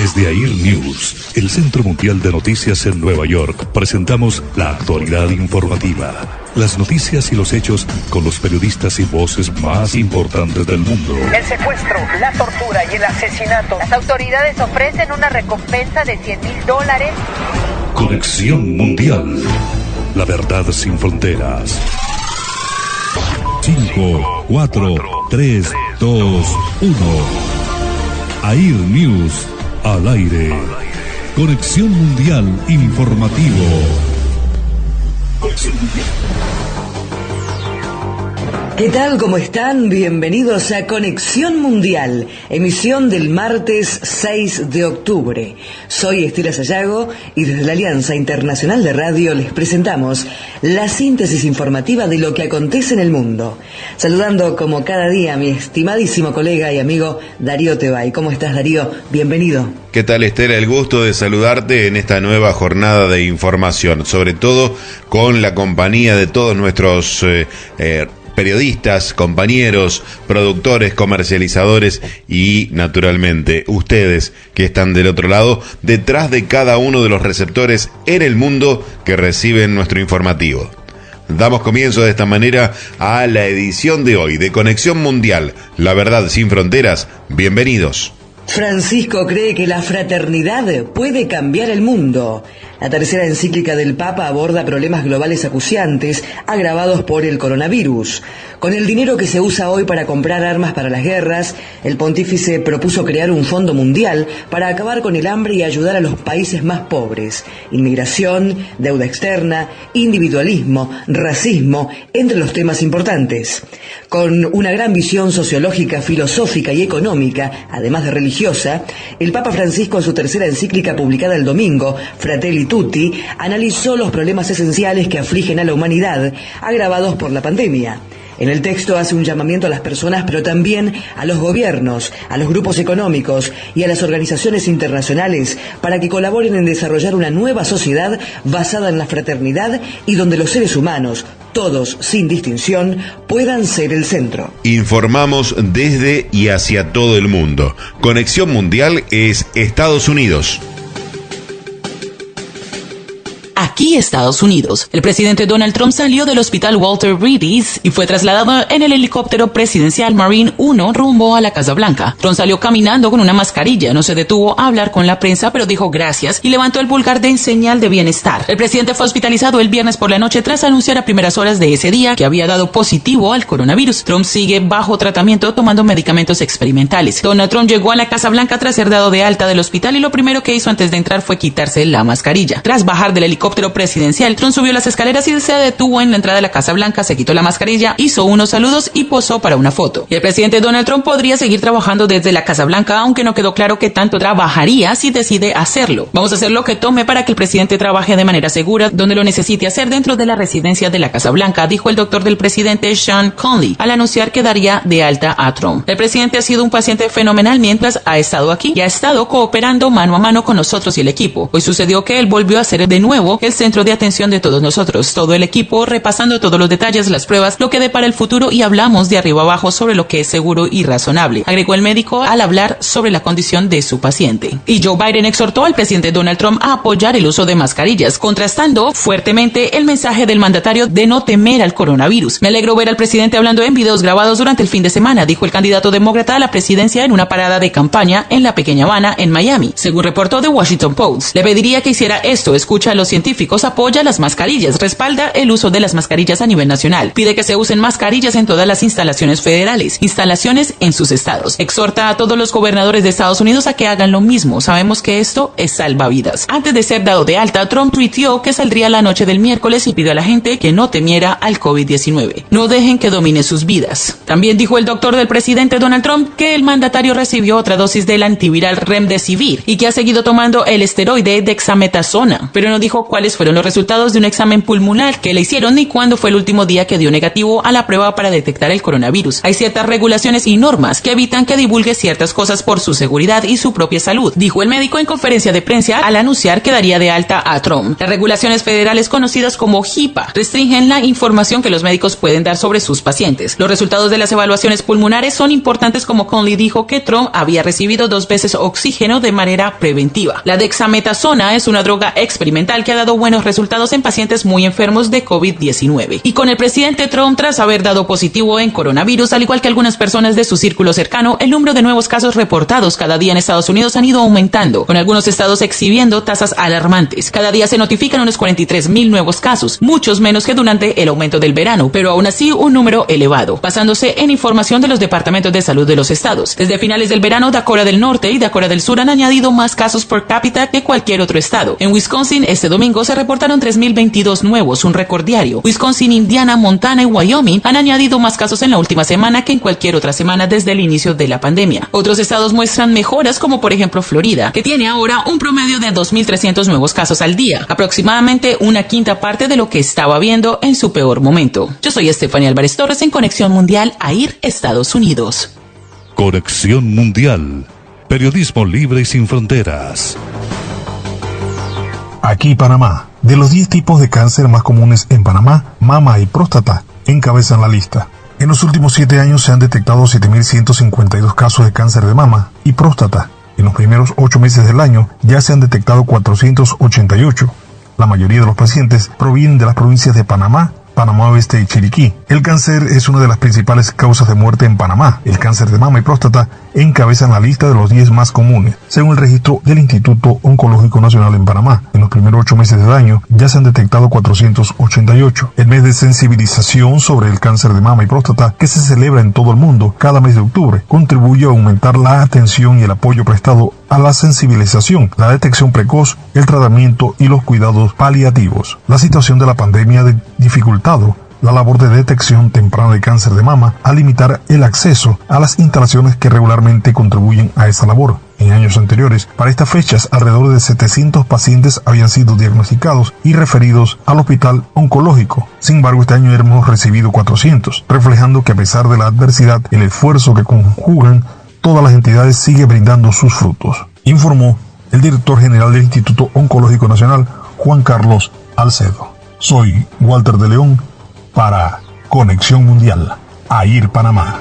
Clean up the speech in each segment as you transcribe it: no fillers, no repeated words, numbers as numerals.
Desde AIR News, el Centro Mundial de Noticias en Nueva York, presentamos la actualidad informativa. Las noticias y los hechos con los periodistas y voces más importantes del mundo. El secuestro, la tortura y el asesinato. Las autoridades ofrecen una recompensa de $100,000. Conexión Mundial. La verdad sin fronteras. 5, 4, 3, 2, 1. AIR News al aire. Conexión Mundial Informativo. ¿Qué tal? ¿Cómo están? Bienvenidos a Conexión Mundial, emisión del martes 6 de octubre. Soy Estela Sayago y desde la Alianza Internacional de Radio les presentamos la síntesis informativa de lo que acontece en el mundo. Saludando como cada día a mi estimadísimo colega y amigo Darío Tebay. ¿Cómo estás, Darío? Bienvenido. ¿Qué tal, Estela? El gusto de saludarte en esta nueva jornada de información, sobre todo con la compañía de todos nuestros periodistas, compañeros, productores, comercializadores y, naturalmente, ustedes que están del otro lado, detrás de cada uno de los receptores en el mundo que reciben nuestro informativo. Damos comienzo de esta manera a la edición de hoy de Conexión Mundial, la verdad sin fronteras. Bienvenidos. Francisco cree que la fraternidad puede cambiar el mundo. La tercera encíclica del Papa aborda problemas globales acuciantes agravados por el coronavirus. Con el dinero que se usa hoy para comprar armas para las guerras, el pontífice propuso crear un fondo mundial para acabar con el hambre y ayudar a los países más pobres. Inmigración, deuda externa, individualismo, racismo, entre los temas importantes. Con una gran visión sociológica, filosófica y económica, además de religiosa, el Papa Francisco en su tercera encíclica publicada el domingo, Fratelli Tutti, analizó los problemas esenciales que afligen a la humanidad, agravados por la pandemia. En el texto hace un llamamiento a las personas, pero también a los gobiernos, a los grupos económicos y a las organizaciones internacionales para que colaboren en desarrollar una nueva sociedad basada en la fraternidad y donde los seres humanos, todos sin distinción, puedan ser el centro. Informamos desde y hacia todo el mundo. Conexión Mundial es Estados Unidos. Aquí, Estados Unidos. El presidente Donald Trump salió del hospital Walter Reed y fue trasladado en el helicóptero presidencial Marine 1 rumbo a la Casa Blanca. Trump salió caminando con una mascarilla, no se detuvo a hablar con la prensa, pero dijo gracias y levantó el pulgar de señal de bienestar. El presidente fue hospitalizado el viernes por la noche tras anunciar a primeras horas de ese día que había dado positivo al coronavirus. Trump sigue bajo tratamiento tomando medicamentos experimentales. Donald Trump llegó a la Casa Blanca tras ser dado de alta del hospital y lo primero que hizo antes de entrar fue quitarse la mascarilla. Tras bajar del helicóptero presidencial, Trump subió las escaleras y se detuvo en la entrada de la Casa Blanca, se quitó la mascarilla, hizo unos saludos y posó para una foto. Y el presidente Donald Trump podría seguir trabajando desde la Casa Blanca, aunque no quedó claro qué tanto trabajaría si decide hacerlo. Vamos a hacer lo que tome para que el presidente trabaje de manera segura donde lo necesite hacer dentro de la residencia de la Casa Blanca, dijo el doctor del presidente Sean Conley al anunciar que daría de alta a Trump. El presidente ha sido un paciente fenomenal mientras ha estado aquí y ha estado cooperando mano a mano con nosotros y el equipo. Hoy sucedió que él volvió a ser de nuevo el centro de atención de todos nosotros, todo el equipo, repasando todos los detalles, las pruebas, lo que depara el futuro y hablamos de arriba abajo sobre lo que es seguro y razonable, agregó el médico al hablar sobre la condición de su paciente. Y Joe Biden exhortó al presidente Donald Trump a apoyar el uso de mascarillas, contrastando fuertemente el mensaje del mandatario de no temer al coronavirus. Me alegro ver al presidente hablando en videos grabados durante el fin de semana, dijo el candidato demócrata a la presidencia en una parada de campaña en la pequeña Habana, en Miami, según reportó The Washington Post. Le pediría que hiciera esto, escucha a los científicos, apoya las mascarillas, respalda el uso de las mascarillas a nivel nacional, pide que se usen mascarillas en todas las instalaciones federales, instalaciones en sus estados, exhorta a todos los gobernadores de Estados Unidos a que hagan lo mismo, sabemos que esto es salvavidas. Antes de ser dado de alta, Trump tuiteó que saldría la noche del miércoles y pidió a la gente que no temiera al COVID-19. No dejen que domine sus vidas. También dijo el doctor del presidente Donald Trump que el mandatario recibió otra dosis del antiviral Remdesivir y que ha seguido tomando el esteroide dexametasona, pero no dijo cuáles cuáles fueron los resultados de un examen pulmonar que le hicieron y cuándo fue el último día que dio negativo a la prueba para detectar el coronavirus. Hay ciertas regulaciones y normas que evitan que divulgue ciertas cosas por su seguridad y su propia salud, dijo el médico en conferencia de prensa al anunciar que daría de alta a Trump. Las regulaciones federales conocidas como HIPAA restringen la información que los médicos pueden dar sobre sus pacientes. Los resultados de las evaluaciones pulmonares son importantes, como Conley dijo que Trump había recibido 2 veces oxígeno de manera preventiva. La dexametasona es una droga experimental que ha dado buenos resultados en pacientes muy enfermos de COVID-19. Y con el presidente Trump, tras haber dado positivo en coronavirus, al igual que algunas personas de su círculo cercano, el número de nuevos casos reportados cada día en Estados Unidos han ido aumentando, con algunos estados exhibiendo tasas alarmantes. Cada día se notifican unos 43,000 nuevos casos, muchos menos que durante el aumento del verano, pero aún así un número elevado, basándose en información de los departamentos de salud de los estados. Desde finales del verano, Dakota del Norte y Dakota del Sur han añadido más casos por cápita que cualquier otro estado. En Wisconsin, este domingo se reportaron 3,022 nuevos, un récord diario. Wisconsin, Indiana, Montana y Wyoming han añadido más casos en la última semana que en cualquier otra semana desde el inicio de la pandemia. Otros estados muestran mejoras, como por ejemplo Florida, que tiene ahora un promedio de 2,300 nuevos casos al día, aproximadamente una quinta parte de lo que estaba viendo en su peor momento. Yo soy Estefanía Álvarez Torres en Conexión Mundial AIR, Estados Unidos. Conexión Mundial. Periodismo libre y sin fronteras. Aquí Panamá. De los 10 tipos de cáncer más comunes en Panamá, mama y próstata encabezan la lista. En los últimos 7 años se han detectado 7,152 casos de cáncer de mama y próstata. En los primeros 8 meses del año ya se han detectado 488. La mayoría de los pacientes provienen de las provincias de Panamá, Panamá Oeste y Chiriquí. El cáncer es una de las principales causas de muerte en Panamá. El cáncer de mama y próstata encabezan la lista de los 10 más comunes, según el registro del Instituto Oncológico Nacional en Panamá. En los primeros 8 meses del año ya se han detectado 488. El mes de sensibilización sobre el cáncer de mama y próstata, que se celebra en todo el mundo cada mes de octubre, contribuye a aumentar la atención y el apoyo prestado a la sensibilización, la detección precoz, el tratamiento y los cuidados paliativos. La situación de la pandemia ha dificultado la labor de detección temprana de cáncer de mama al limitar el acceso a las instalaciones que regularmente contribuyen a esa labor. En años anteriores, para estas fechas, alrededor de 700 pacientes habían sido diagnosticados y referidos al hospital oncológico. Sin embargo, este año hemos recibido 400, reflejando que a pesar de la adversidad, el esfuerzo que conjugan todas las entidades sigue brindando sus frutos, informó el director general del Instituto Oncológico Nacional, Juan Carlos Alcedo. Soy Walter de León para Conexión Mundial, AIR Panamá.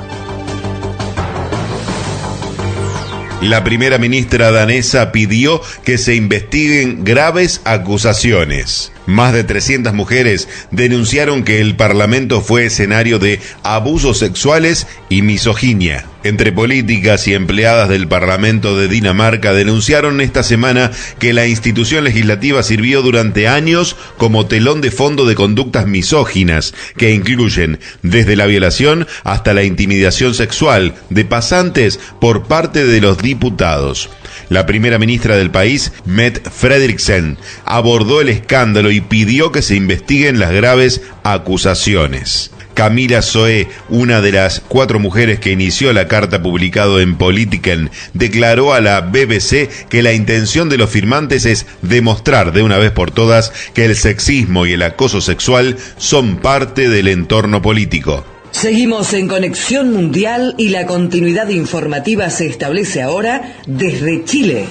La primera ministra danesa pidió que se investiguen graves acusaciones. Más de 300 mujeres denunciaron que el Parlamento fue escenario de abusos sexuales y misoginia. Entre políticas y empleadas del Parlamento de Dinamarca denunciaron esta semana que la institución legislativa sirvió durante años como telón de fondo de conductas misóginas que incluyen desde la violación hasta la intimidación sexual de pasantes por parte de los diputados. La primera ministra del país, Mette Frederiksen, abordó el escándalo y pidió que se investiguen las graves acusaciones. Camila Zoé, una de las 4 mujeres que inició la carta publicado en Politiken, declaró a la BBC que la intención de los firmantes es demostrar de una vez por todas que el sexismo y el acoso sexual son parte del entorno político. Seguimos en Conexión Mundial y la continuidad informativa se establece ahora desde Chile.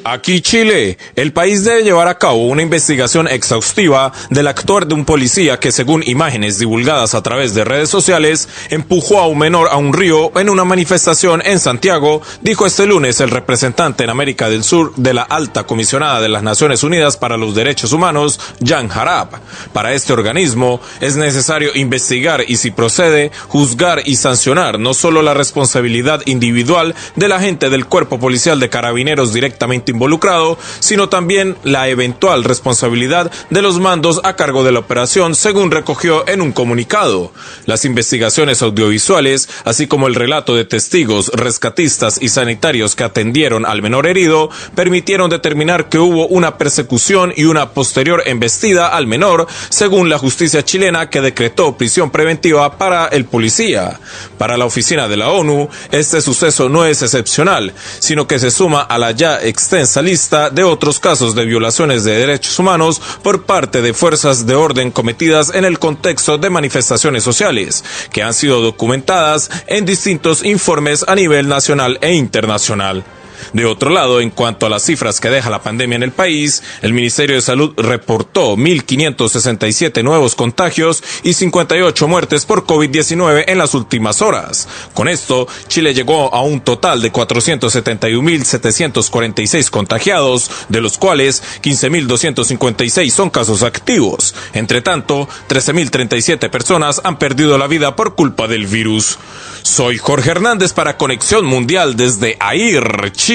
Aquí Chile, el país debe llevar a cabo una investigación exhaustiva del actuar de un policía que, según imágenes divulgadas a través de redes sociales, empujó a un menor a un río en una manifestación en Santiago, dijo este lunes el representante en América del Sur de la Alta Comisionada de las Naciones Unidas para los Derechos Humanos, Jan Harab. Para este organismo es necesario investigar y, si procede, juzgar y sancionar no solo la responsabilidad individual del agente del Cuerpo Policial de Carabineros directamente involucrado, sino también la eventual responsabilidad de los mandos a cargo de la operación, según recogió en un comunicado. Las investigaciones audiovisuales, así como el relato de testigos, rescatistas y sanitarios que atendieron al menor herido, permitieron determinar que hubo una persecución y una posterior embestida al menor, según la justicia chilena, que decretó prisión preventiva para el policía. Para la oficina de la ONU, este suceso no es excepcional, sino que se suma a la ya extensa extensa lista de otros casos de violaciones de derechos humanos por parte de fuerzas de orden cometidas en el contexto de manifestaciones sociales, que han sido documentadas en distintos informes a nivel nacional e internacional. De otro lado, en cuanto a las cifras que deja la pandemia en el país, el Ministerio de Salud reportó 1.567 nuevos contagios y 58 muertes por COVID-19 en las últimas horas. Con esto, Chile llegó a un total de 471.746 contagiados, de los cuales 15.256 son casos activos. Entre tanto, 13.037 personas han perdido la vida por culpa del virus. Soy Jorge Hernández para Conexión Mundial desde AIR, Chile.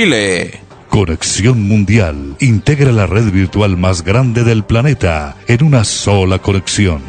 Conexión Mundial integra la red virtual más grande del planeta en una sola conexión.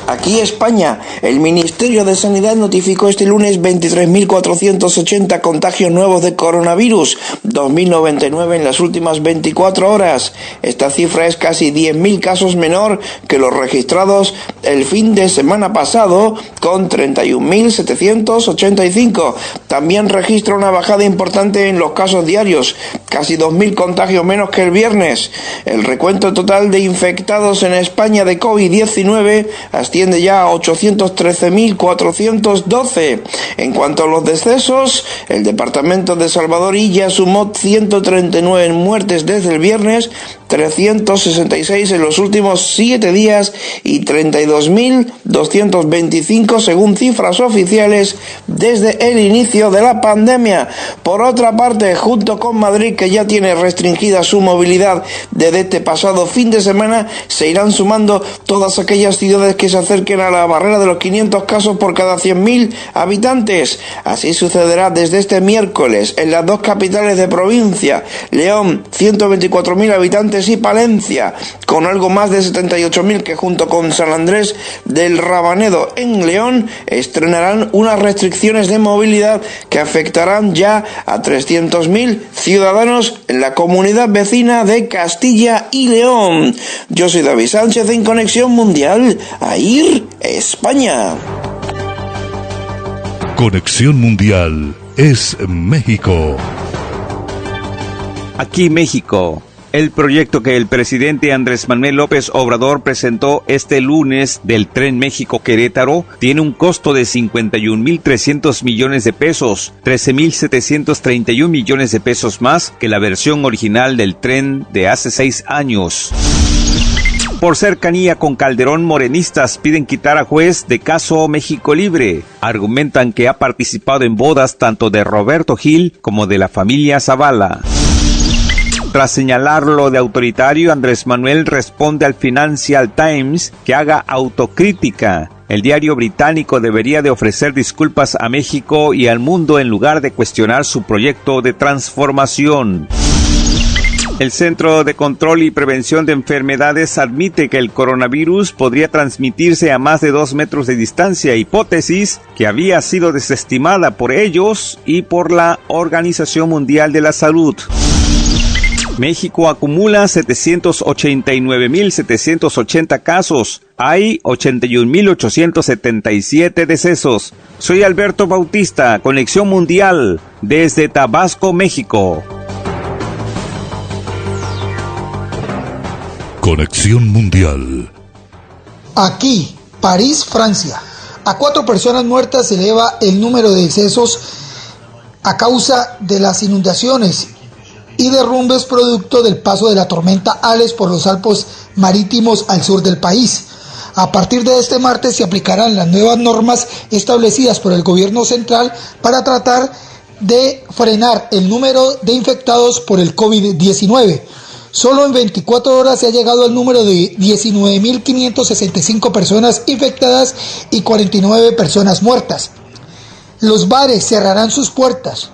Aquí España, el Ministerio de Sanidad notificó este lunes 23.480 contagios nuevos de coronavirus, 2.099 en las últimas 24 horas. Esta cifra es casi 10.000 casos menor que los registrados el fin de semana pasado, con 31.785. También registra una bajada importante en los casos diarios, casi 2.000 contagios menos que el viernes. El recuento total de infectados en España de COVID-19 asciende ya a 813.412. En cuanto a los decesos, el departamento de Salvador ya sumó 139 muertes desde el viernes, 366 en los últimos 7 días y 32.225 según cifras oficiales desde el inicio de la pandemia. Por otra parte, junto con Madrid, que ya tiene restringida su movilidad desde este pasado fin de semana, se irán sumando todas aquellas ciudades que se acerquen a la barrera de los 500 casos por cada 100.000 habitantes. Así sucederá desde este miércoles en las dos capitales de provincia, León, 124.000 habitantes, y Palencia, con algo más de 78.000, que junto con San Andrés del Rabanedo en León estrenarán unas restricciones de movilidad que afectarán ya a 300.000 ciudadanos en la comunidad vecina de Castilla y León. Yo soy David Sánchez en Conexión Mundial, AIR, España. Conexión Mundial es México. Aquí México. El proyecto que el presidente Andrés Manuel López Obrador presentó este lunes del Tren México-Querétaro tiene un costo de 51.300 millones de pesos, 13.731 millones de pesos más que la versión original del tren de hace 6 años. Por cercanía con Calderón, morenistas piden quitar a juez de caso México Libre. Argumentan que ha participado en bodas tanto de Roberto Gil como de la familia Zavala. Tras señalarlo de autoritario, Andrés Manuel responde al Financial Times que haga autocrítica. El diario británico debería de ofrecer disculpas a México y al mundo en lugar de cuestionar su proyecto de transformación. El Centro de Control y Prevención de Enfermedades admite que el coronavirus podría transmitirse a más de 2 metros de distancia, hipótesis que había sido desestimada por ellos y por la Organización Mundial de la Salud. México acumula 789.780 casos. Hay 81.877 decesos. Soy Alberto Bautista, Conexión Mundial, desde Tabasco, México. Conexión Mundial. Aquí, París, Francia. A 4 personas muertas se eleva el número de decesos a causa de las inundaciones y derrumbes producto del paso de la tormenta Alex por los Alpes marítimos al sur del país. A partir de este martes se aplicarán las nuevas normas establecidas por el gobierno central para tratar de frenar el número de infectados por el COVID-19. Solo en 24 horas se ha llegado al número de 19.565 personas infectadas y 49 personas muertas. Los bares cerrarán sus puertas.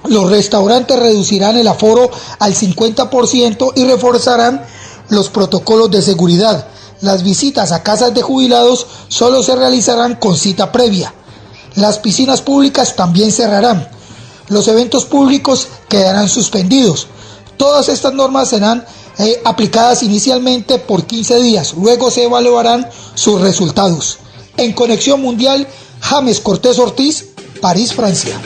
Los restaurantes reducirán el aforo al 50% y reforzarán los protocolos de seguridad. Las visitas a casas de jubilados solo se realizarán con cita previa. Las piscinas públicas también cerrarán. Los eventos públicos quedarán suspendidos. Todas estas normas serán aplicadas inicialmente por 15 días. Luego se evaluarán sus resultados. En Conexión Mundial, James Cortés Ortiz, París, Francia.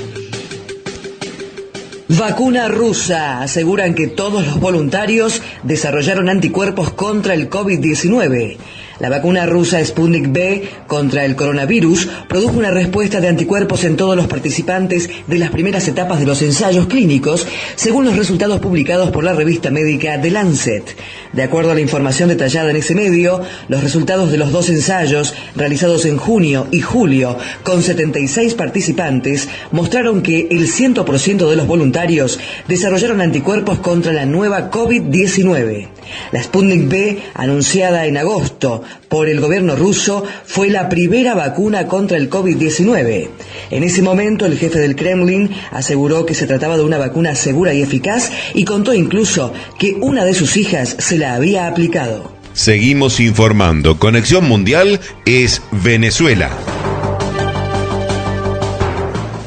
Vacuna rusa. Aseguran que todos los voluntarios desarrollaron anticuerpos contra el COVID-19. La vacuna rusa Sputnik V contra el coronavirus produjo una respuesta de anticuerpos en todos los participantes de las primeras etapas de los ensayos clínicos, según los resultados publicados por la revista médica The Lancet. De acuerdo a la información detallada en ese medio, los resultados de los dos ensayos, realizados en junio y julio, con 76 participantes, mostraron que el 100% de los voluntarios desarrollaron anticuerpos contra la nueva COVID-19. La Sputnik V, anunciada en agosto por el gobierno ruso, fue la primera vacuna contra el COVID-19. En ese momento, el jefe del Kremlin aseguró que se trataba de una vacuna segura y eficaz y contó incluso que una de sus hijas se la había aplicado. Seguimos informando. Conexión Mundial es Venezuela.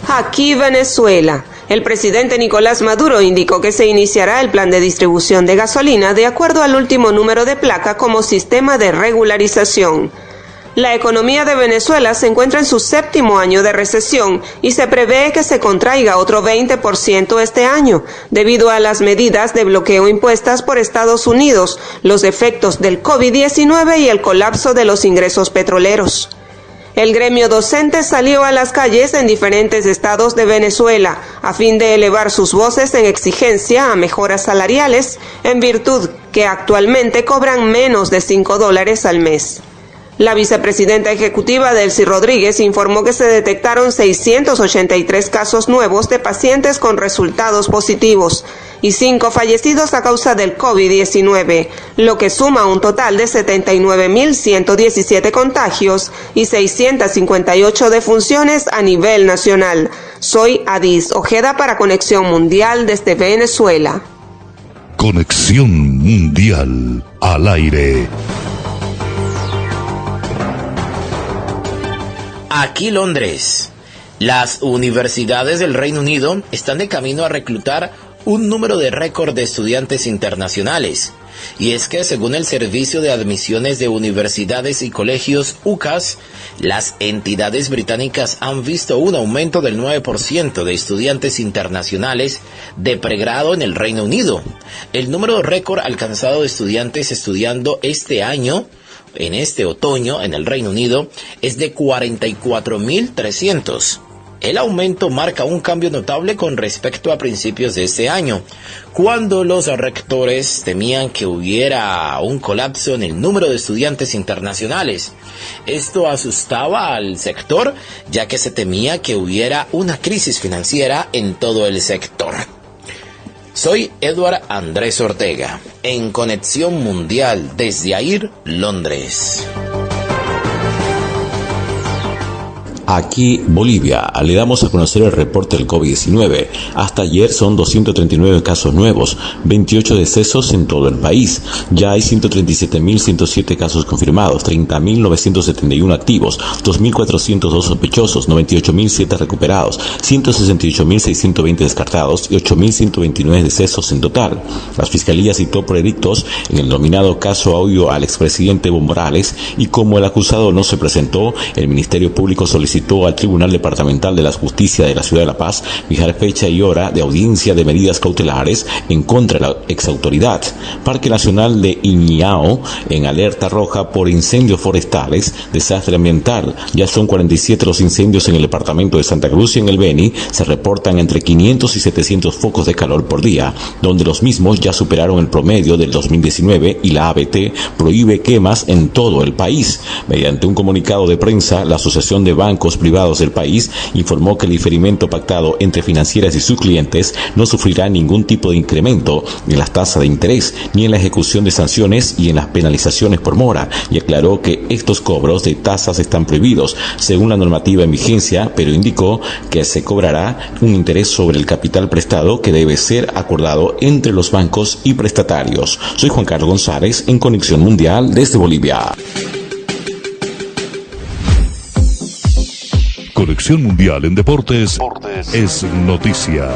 Aquí Venezuela. El presidente Nicolás Maduro indicó que se iniciará el plan de distribución de gasolina de acuerdo al último número de placa como sistema de regularización. La economía de Venezuela se encuentra en su 7º año de recesión y se prevé que se contraiga otro 20% este año, debido a las medidas de bloqueo impuestas por Estados Unidos, los efectos del COVID-19 y el colapso de los ingresos petroleros. El gremio docente salió a las calles en diferentes estados de Venezuela a fin de elevar sus voces en exigencia a mejoras salariales, en virtud que actualmente cobran menos de $5 al mes. La vicepresidenta ejecutiva Delcy Rodríguez informó que se detectaron 683 casos nuevos de pacientes con resultados positivos y 5 fallecidos a causa del COVID-19, lo que suma un total de 79.117 contagios y 658 defunciones a nivel nacional. Soy Adis Ojeda para Conexión Mundial desde Venezuela. Conexión Mundial al aire. Aquí Londres. Las universidades del Reino Unido están de camino a reclutar un número de récord de estudiantes internacionales. Y es que, según el Servicio de Admisiones de Universidades y Colegios UCAS, las entidades británicas han visto un aumento del 9% de estudiantes internacionales de pregrado en el Reino Unido. El número récord alcanzado de estudiantes estudiando este año, en este otoño, en el Reino Unido, es de 44.300. El aumento marca un cambio notable con respecto a principios de este año, cuando los rectores temían que hubiera un colapso en el número de estudiantes internacionales. Esto asustaba al sector, ya que se temía que hubiera una crisis financiera en todo el sector. Soy Edward Andrés Ortega, en Conexión Mundial desde AIR, Londres. Aquí, Bolivia, le damos a conocer el reporte del COVID-19. Hasta ayer son 239 casos nuevos, 28 decesos en todo el país. Ya hay 137.107 casos confirmados, 30.971 activos, 2.402 sospechosos, 98.007 recuperados, 168.620 descartados y 8.129 decesos en total. La Fiscalía citó predictos en el denominado caso audio al expresidente Evo Morales y como el acusado no se presentó, el Ministerio Público solicitó al Tribunal Departamental de la Justicia de la Ciudad de La Paz fijar fecha y hora de audiencia de medidas cautelares en contra de la exautoridad. Parque Nacional de Iñao en alerta roja por incendios forestales, desastre ambiental. Ya son 47 los incendios en el departamento de Santa Cruz y en el Beni se reportan entre 500 y 700 focos de calor por día, donde los mismos ya superaron el promedio del 2019 y la ABT prohíbe quemas en todo el país. Mediante un comunicado de prensa, la Asociación de Bancos Privados del país informó que el diferimento pactado entre financieras y sus clientes no sufrirá ningún tipo de incremento en las tasas de interés ni en la ejecución de sanciones y en las penalizaciones por mora, y aclaró que estos cobros de tasas están prohibidos según la normativa en vigencia, pero indicó que se cobrará un interés sobre el capital prestado que debe ser acordado entre los bancos y prestatarios. Soy Juan Carlos González en Conexión Mundial desde Bolivia. Conexión Mundial en Deportes es noticia.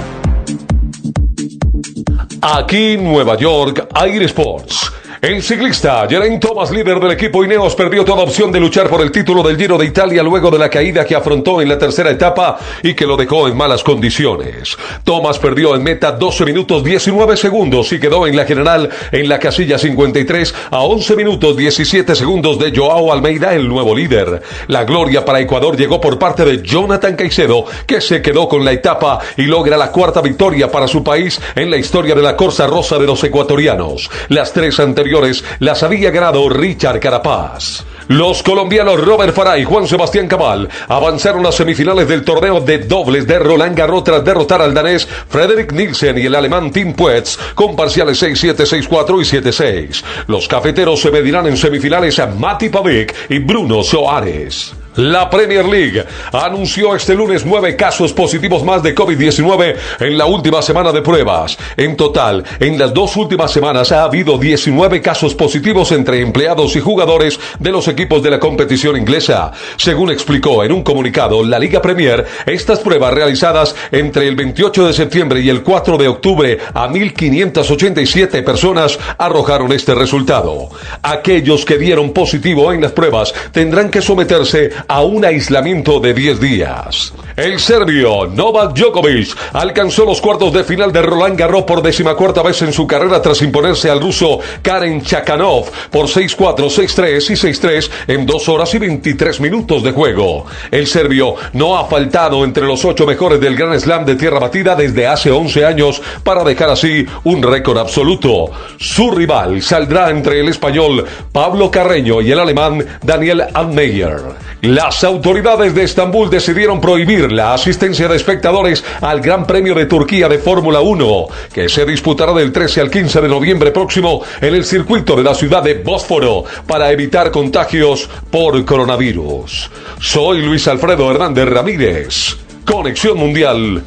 Aquí Nueva York, AIR Sports. El ciclista Geraint Thomas, líder del equipo Ineos, perdió toda opción de luchar por el título del Giro de Italia luego de la caída que afrontó en la tercera etapa y que lo dejó en malas condiciones. Thomas perdió en meta 12 minutos 19 segundos y quedó en la general en la casilla 53 a 11 minutos 17 segundos de Joao Almeida, el nuevo líder. La gloria para Ecuador llegó por parte de Jonathan Caicedo, que se quedó con la etapa y logra la cuarta victoria para su país en la historia de la Corsa Rosa de los ecuatorianos. Las tres anteriores las había ganado Richard Carapaz. Los colombianos Robert Farah y Juan Sebastián Cabal avanzaron a semifinales del torneo de dobles de Roland Garros tras derrotar al danés Frederik Nielsen y el alemán Tim Puetz con parciales 6-7, 6-4 y 7-6. Los cafeteros se medirán en semifinales a Mati Pavic y Bruno Soares. La Premier League anunció este lunes 9 casos positivos más de COVID-19 en la última semana de pruebas. En total, en las 2 últimas semanas ha habido 19 casos positivos entre empleados y jugadores de los equipos de la competición inglesa. Según explicó en un comunicado la Liga Premier, estas pruebas realizadas entre el 28 de septiembre y el 4 de octubre a 1.587 personas arrojaron este resultado. Aquellos que dieron positivo en las pruebas tendrán que someterse a un aislamiento de 10 días. El serbio Novak Djokovic alcanzó los cuartos de final de Roland Garros por 14ª vez en su carrera tras imponerse al ruso Karen Khachanov por 6-4, 6-3 y 6-3 en 2 horas y 23 minutos de juego. El serbio no ha faltado entre los 8 mejores del Grand Slam de tierra batida desde hace 11 años para dejar así un récord absoluto. Su rival saldrá entre el español Pablo Carreño y el alemán Daniel Altmaier. Las autoridades de Estambul decidieron prohibir la asistencia de espectadores al Gran Premio de Turquía de Fórmula 1, que se disputará del 13 al 15 de noviembre próximo en el circuito de la ciudad de Bósforo para evitar contagios por coronavirus. Soy Luis Alfredo Hernández Ramírez, Conexión Mundial,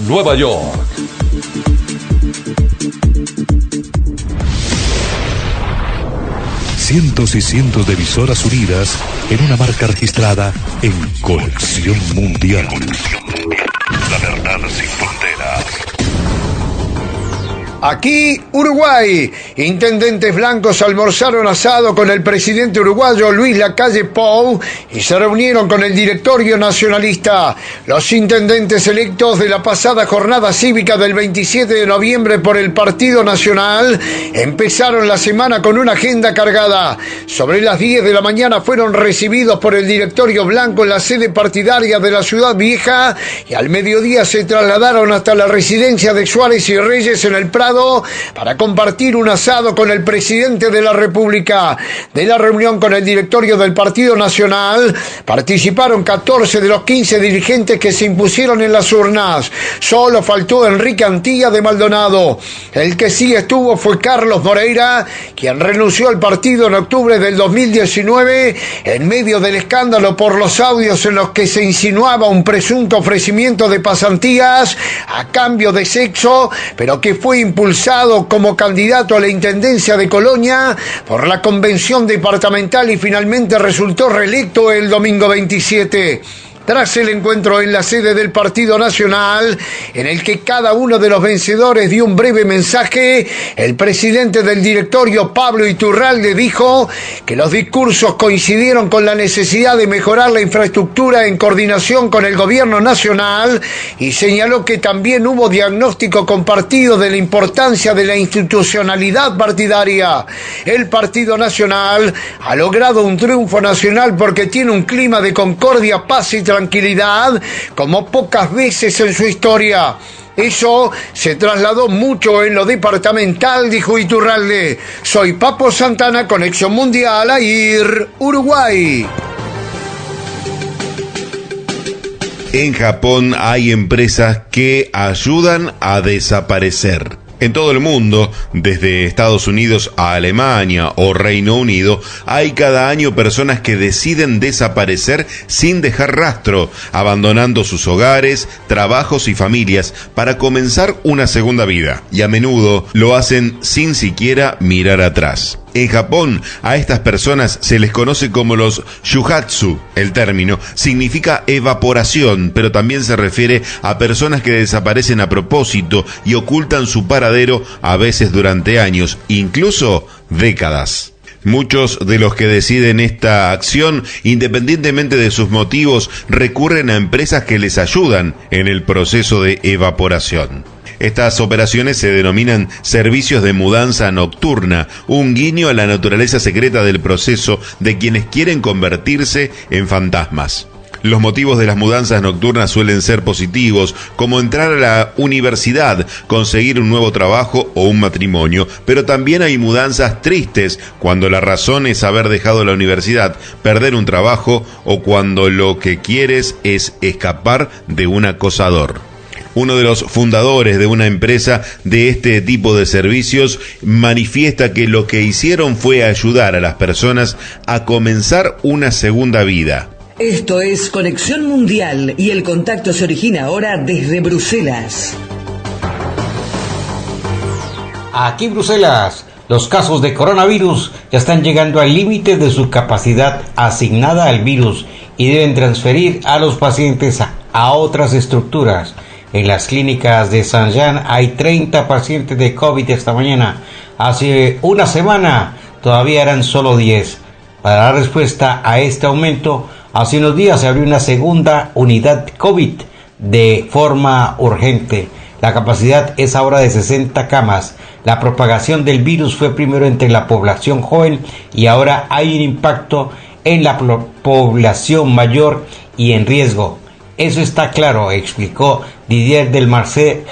Nueva York. Cientos y cientos de emisoras unidas en una marca registrada en Conexión Mundial. La verdad sin fronteras. Aquí, Uruguay. Intendentes blancos almorzaron asado con el presidente uruguayo Luis Lacalle Pou y se reunieron con el directorio nacionalista. Los intendentes electos de la pasada jornada cívica del 27 de noviembre por el Partido Nacional empezaron la semana con una agenda cargada. Sobre las 10 de la mañana fueron recibidos por el directorio blanco en la sede partidaria de la Ciudad Vieja y al mediodía se trasladaron hasta la residencia de Suárez y Reyes en el Prado para compartir un asado con el presidente de la República. De la reunión con el directorio del Partido Nacional participaron 14 de los 15 dirigentes que se impusieron en las urnas. Solo faltó Enrique Antilla de Maldonado. El que sí estuvo fue Carlos Moreira, quien renunció al partido en octubre del 2019 en medio del escándalo por los audios en los que se insinuaba un presunto ofrecimiento de pasantías a cambio de sexo, pero que fue impulsado como candidato a la Intendencia de Colonia por la Convención Departamental y finalmente resultó reelecto el domingo 27. Tras el encuentro en la sede del Partido Nacional, en el que cada uno de los vencedores dio un breve mensaje, el presidente del directorio, Pablo Iturralde, dijo que los discursos coincidieron con la necesidad de mejorar la infraestructura en coordinación con el gobierno nacional y señaló que también hubo diagnóstico compartido de la importancia de la institucionalidad partidaria. El Partido Nacional ha logrado un triunfo nacional porque tiene un clima de concordia, paz y tranquilidad como pocas veces en su historia. Eso se trasladó mucho en lo departamental, dijo Iturralde. Soy Papo Santana, Conexión Mundial, AIR, Uruguay. En Japón hay empresas que ayudan a desaparecer. En todo el mundo, desde Estados Unidos a Alemania o Reino Unido, hay cada año personas que deciden desaparecer sin dejar rastro, abandonando sus hogares, trabajos y familias para comenzar una segunda vida. Y a menudo lo hacen sin siquiera mirar atrás. En Japón, a estas personas se les conoce como los yuhatsu. El término significa evaporación, pero también se refiere a personas que desaparecen a propósito y ocultan su paradero a veces durante años, incluso décadas. Muchos de los que deciden esta acción, independientemente de sus motivos, recurren a empresas que les ayudan en el proceso de evaporación. Estas operaciones se denominan servicios de mudanza nocturna, un guiño a la naturaleza secreta del proceso de quienes quieren convertirse en fantasmas. Los motivos de las mudanzas nocturnas suelen ser positivos, como entrar a la universidad, conseguir un nuevo trabajo o un matrimonio, pero también hay mudanzas tristes, cuando la razón es haber dejado la universidad, perder un trabajo o cuando lo que quieres es escapar de un acosador. Uno de los fundadores de una empresa de este tipo de servicios manifiesta que lo que hicieron fue ayudar a las personas a comenzar una segunda vida. Esto es Conexión Mundial y el contacto se origina ahora desde Bruselas. Aquí Bruselas, los casos de coronavirus ya están llegando al límite de su capacidad asignada al virus y deben transferir a los pacientes a otras estructuras. En las clínicas de Saint-Jean hay 30 pacientes de COVID esta mañana. Hace una semana todavía eran solo 10. Para dar respuesta a este aumento, hace unos días se abrió una segunda unidad COVID de forma urgente. La capacidad es ahora de 60 camas. La propagación del virus fue primero entre la población joven y ahora hay un impacto en la población mayor y en riesgo. Eso está claro, explicó Didier Delmarce,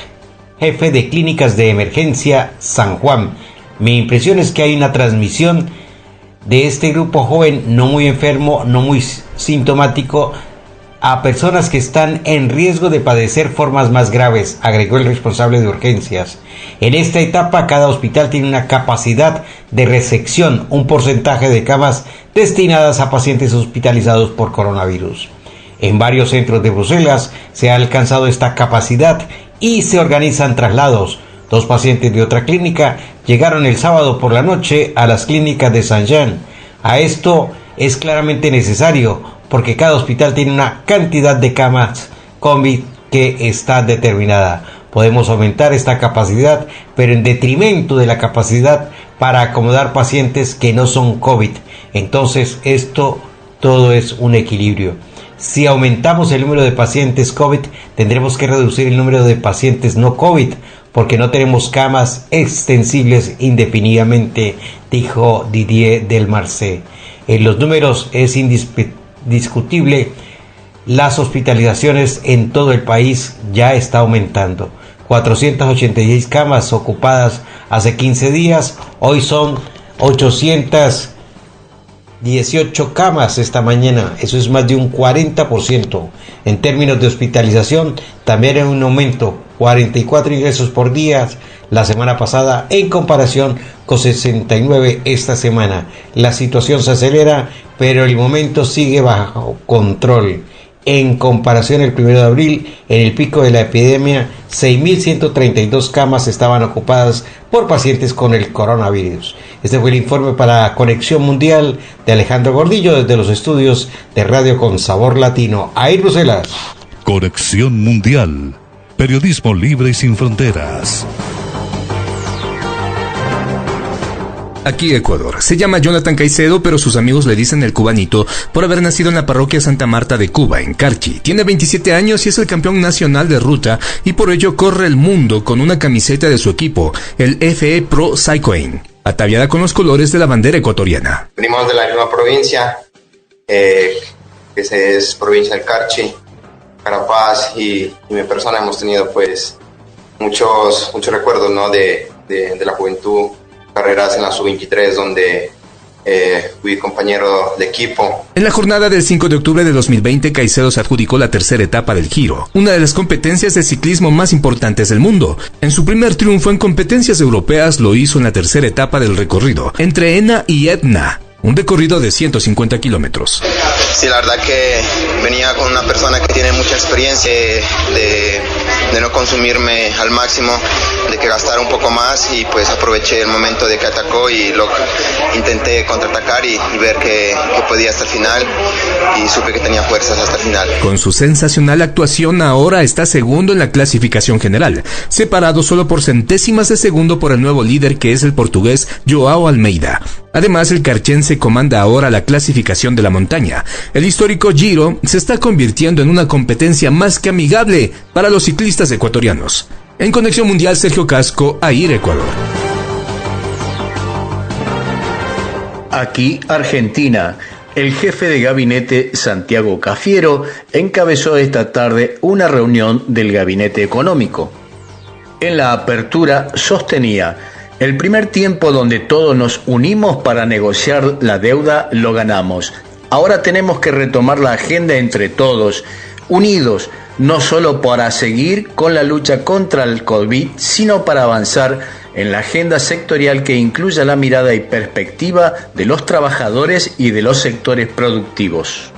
jefe de clínicas de emergencia San Juan. Mi impresión es que hay una transmisión de este grupo joven no muy enfermo, no muy sintomático, a personas que están en riesgo de padecer formas más graves, agregó el responsable de urgencias. En esta etapa, cada hospital tiene una capacidad de resección, un porcentaje de camas destinadas a pacientes hospitalizados por coronavirus. En varios centros de Bruselas se ha alcanzado esta capacidad y se organizan traslados. 2 pacientes de otra clínica llegaron el sábado por la noche a las clínicas de Saint-Jean. A esto es claramente necesario porque cada hospital tiene una cantidad de camas COVID que está determinada. Podemos aumentar esta capacidad, pero en detrimento de la capacidad para acomodar pacientes que no son COVID. Entonces todo es un equilibrio. Si aumentamos el número de pacientes COVID, tendremos que reducir el número de pacientes no COVID, porque no tenemos camas extensibles indefinidamente, dijo Didier Delmarce. En los números es indiscutible, las hospitalizaciones en todo el país ya está aumentando. 486 camas ocupadas hace 15 días, hoy son 818 camas esta mañana, eso es más de un 40%. En términos de hospitalización, también hay un aumento, 44 ingresos por día la semana pasada en comparación con 69 esta semana. La situación se acelera, pero el momento sigue bajo control. En comparación el 1 de abril, en el pico de la epidemia, 6.132 camas estaban ocupadas por pacientes con el coronavirus. Este fue el informe para Conexión Mundial de Alejandro Gordillo desde los estudios de Radio con Sabor Latino. Ahí Bruselas. Conexión Mundial. Periodismo libre y sin fronteras. Aquí Ecuador. Se llama Jonathan Caicedo, pero sus amigos le dicen el cubanito por haber nacido en la parroquia Santa Marta de Cuba, en Carchi. Tiene 27 años y es el campeón nacional de ruta y por ello corre el mundo con una camiseta de su equipo, el FE Pro Cycling, ataviada con los colores de la bandera ecuatoriana. Venimos de la misma provincia, que es provincia del Carchi, Carapaz y mi persona hemos tenido pues muchos recuerdos, ¿no? de la juventud. Carreras en la sub-23 donde fui compañero de equipo. En la jornada del 5 de octubre de 2020, Caicedo se adjudicó la tercera etapa del Giro, una de las competencias de ciclismo más importantes del mundo. En su primer triunfo en competencias europeas lo hizo en la tercera etapa del recorrido, entre Enna y Etna, un recorrido de 150 kilómetros. Sí, la verdad que venía con una persona que tiene mucha experiencia de no consumirme al máximo, de que gastara un poco más, y pues aproveché el momento de que atacó y intenté contraatacar y ver que podía hasta el final, y supe que tenía fuerzas hasta el final. Con su sensacional actuación ahora está segundo en la clasificación general, separado solo por centésimas de segundo por el nuevo líder, que es el portugués Joao Almeida. Además, el carchense comanda ahora la clasificación de la montaña. El histórico Giro se está convirtiendo en una competencia más que amigable para los ciclistas ecuatorianos. En Conexión Mundial, Sergio Casco, AIR, Ecuador. Aquí, Argentina. El jefe de gabinete, Santiago Cafiero, encabezó esta tarde una reunión del gabinete económico. En la apertura sostenía: el primer tiempo donde todos nos unimos para negociar la deuda lo ganamos. Ahora tenemos que retomar la agenda entre todos, unidos, no solo para seguir con la lucha contra el COVID, sino para avanzar en la agenda sectorial que incluya la mirada y perspectiva de los trabajadores y de los sectores productivos.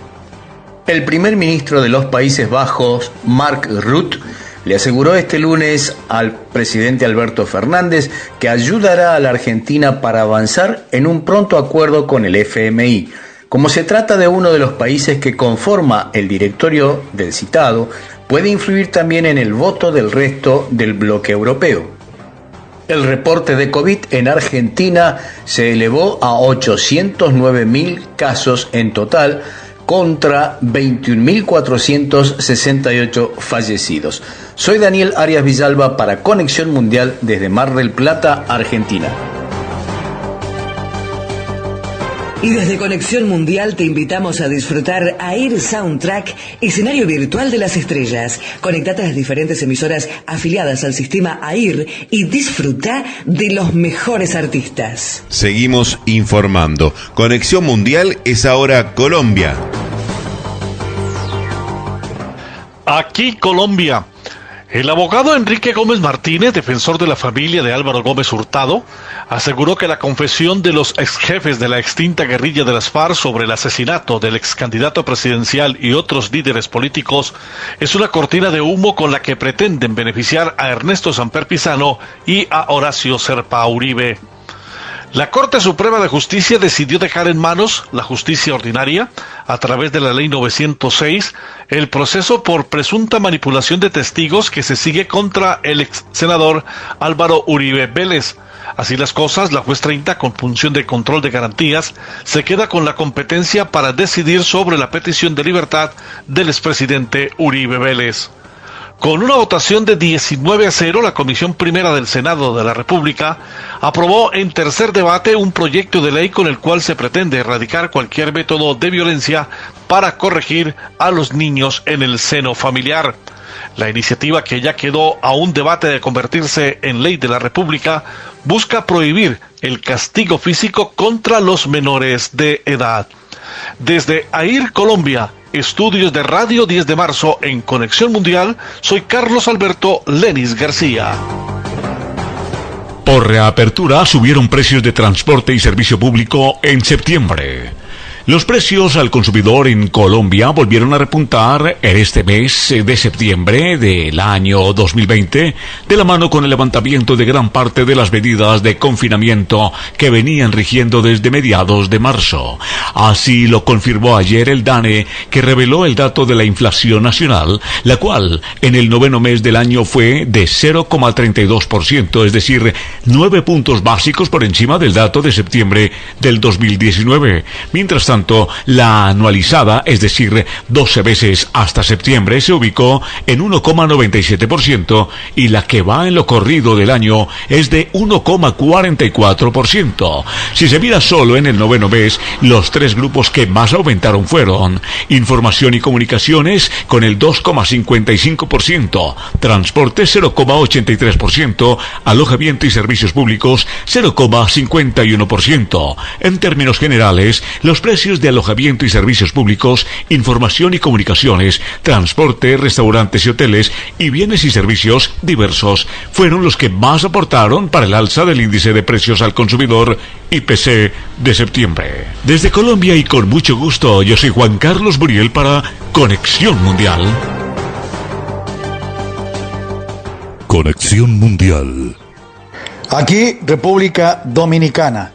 El primer ministro de los Países Bajos, Mark Rutte, le aseguró este lunes al presidente Alberto Fernández que ayudará a la Argentina para avanzar en un pronto acuerdo con el FMI. Como se trata de uno de los países que conforma el directorio del citado, puede influir también en el voto del resto del bloque europeo. El reporte de COVID en Argentina se elevó a 809.000 casos en total, contra 21.468 fallecidos. Soy Daniel Arias Villalba para Conexión Mundial desde Mar del Plata, Argentina. Y desde Conexión Mundial te invitamos a disfrutar AIR Soundtrack, escenario virtual de las estrellas. Conectate a las diferentes emisoras afiliadas al sistema AIR y disfruta de los mejores artistas. Seguimos informando. Conexión Mundial es ahora Colombia. Aquí Colombia. El abogado Enrique Gómez Martínez, defensor de la familia de Álvaro Gómez Hurtado, aseguró que la confesión de los exjefes de la extinta guerrilla de las FARC sobre el asesinato del excandidato presidencial y otros líderes políticos es una cortina de humo con la que pretenden beneficiar a Ernesto Samper Pizano y a Horacio Serpa Uribe. La Corte Suprema de Justicia decidió dejar en manos la justicia ordinaria, a través de la Ley 906, el proceso por presunta manipulación de testigos que se sigue contra el ex senador Álvaro Uribe Vélez. Así las cosas, la juez 30, con función de control de garantías, se queda con la competencia para decidir sobre la petición de libertad del expresidente Uribe Vélez. Con una votación de 19-0, la Comisión Primera del Senado de la República aprobó en tercer debate un proyecto de ley con el cual se pretende erradicar cualquier método de violencia para corregir a los niños en el seno familiar. La iniciativa, que ya quedó a un debate de convertirse en ley de la República, busca prohibir el castigo físico contra los menores de edad. Desde AIR Colombia, estudios de Radio 10 de marzo en Conexión Mundial, soy Carlos Alberto Lenis García. Por reapertura subieron precios de transporte y servicio público en septiembre. Los precios al consumidor en Colombia volvieron a repuntar en este mes de septiembre del año 2020, de la mano con el levantamiento de gran parte de las medidas de confinamiento que venían rigiendo desde mediados de marzo. Así lo confirmó ayer el DANE, que reveló el dato de la inflación nacional, la cual en el noveno mes del año fue de 0,32%, es decir, 9 puntos básicos por encima del dato de septiembre del 2019. Mientras tanto, la anualizada, es decir, 12 veces hasta septiembre, se ubicó en 1,97% y la que va en lo corrido del año es de 1,44%. Si se mira solo en el noveno mes, los tres grupos que más aumentaron fueron información y comunicaciones con el 2,55%, transporte 0,83%, alojamiento y servicios públicos 0,51%. En términos generales, los precios de alojamiento y servicios públicos, información y comunicaciones, transporte, restaurantes y hoteles y bienes y servicios diversos fueron los que más aportaron para el alza del índice de precios al consumidor IPC de septiembre. Desde Colombia y con mucho gusto, yo soy Juan Carlos Buriel para Conexión Mundial. Conexión Mundial. Aquí, República Dominicana.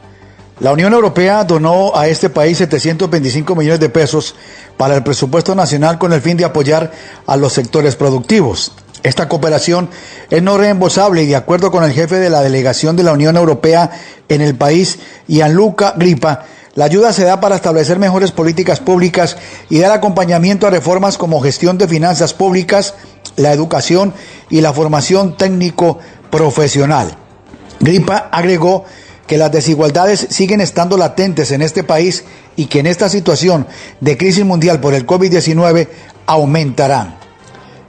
La Unión Europea donó a este país 725 millones de pesos para el presupuesto nacional con el fin de apoyar a los sectores productivos. Esta cooperación es no reembolsable y de acuerdo con el jefe de la delegación de la Unión Europea en el país, Gianluca Gripa, la ayuda se da para establecer mejores políticas públicas y dar acompañamiento a reformas como gestión de finanzas públicas, la educación y la formación técnico-profesional. Gripa agregó que las desigualdades siguen estando latentes en este país y que en esta situación de crisis mundial por el COVID-19 aumentarán.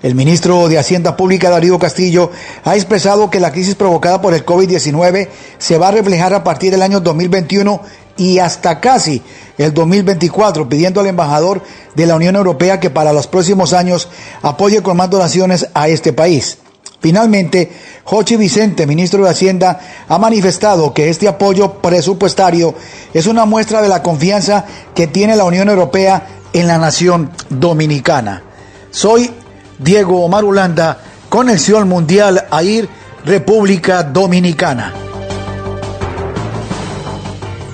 El ministro de Hacienda Pública, Darío Castillo, ha expresado que la crisis provocada por el COVID-19 se va a reflejar a partir del año 2021 y hasta casi el 2024, pidiendo al embajador de la Unión Europea que para los próximos años apoye con más donaciones a este país. Finalmente, Jochi Vicente, ministro de Hacienda, ha manifestado que este apoyo presupuestario es una muestra de la confianza que tiene la Unión Europea en la nación dominicana. Soy Diego Omar Ulanda, Conexión Mundial, AIR, República Dominicana.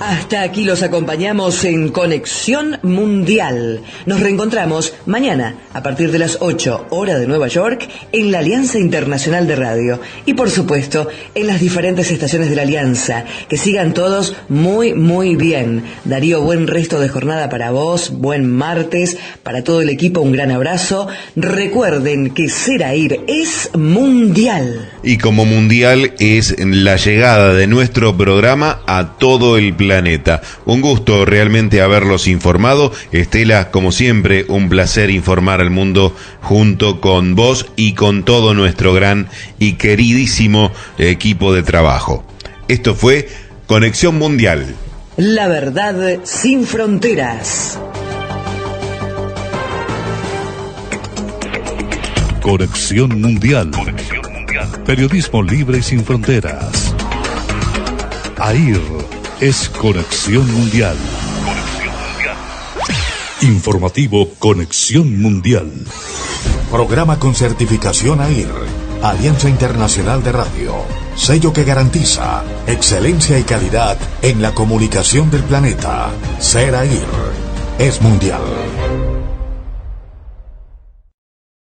Hasta aquí los acompañamos en Conexión Mundial. Nos reencontramos mañana a partir de las 8 hora de Nueva York en la Alianza Internacional de Radio y por supuesto en las diferentes estaciones de la Alianza. Que sigan todos muy muy bien. Darío, buen resto de jornada para vos, buen martes, para todo el equipo un gran abrazo. Recuerden que Ser AIR es mundial. Y como mundial es la llegada de nuestro programa a todo el planeta. Un gusto realmente haberlos informado. Estela, como siempre, un placer informar al mundo junto con vos y con todo nuestro gran y queridísimo equipo de trabajo. Esto fue Conexión Mundial. La verdad sin fronteras. Conexión Mundial. Periodismo libre y sin fronteras. AIR es Conexión Mundial. Informativo Conexión Mundial. Programa con certificación AIR, Alianza Internacional de Radio. Sello que garantiza excelencia y calidad en la comunicación del planeta. Ser AIR es mundial.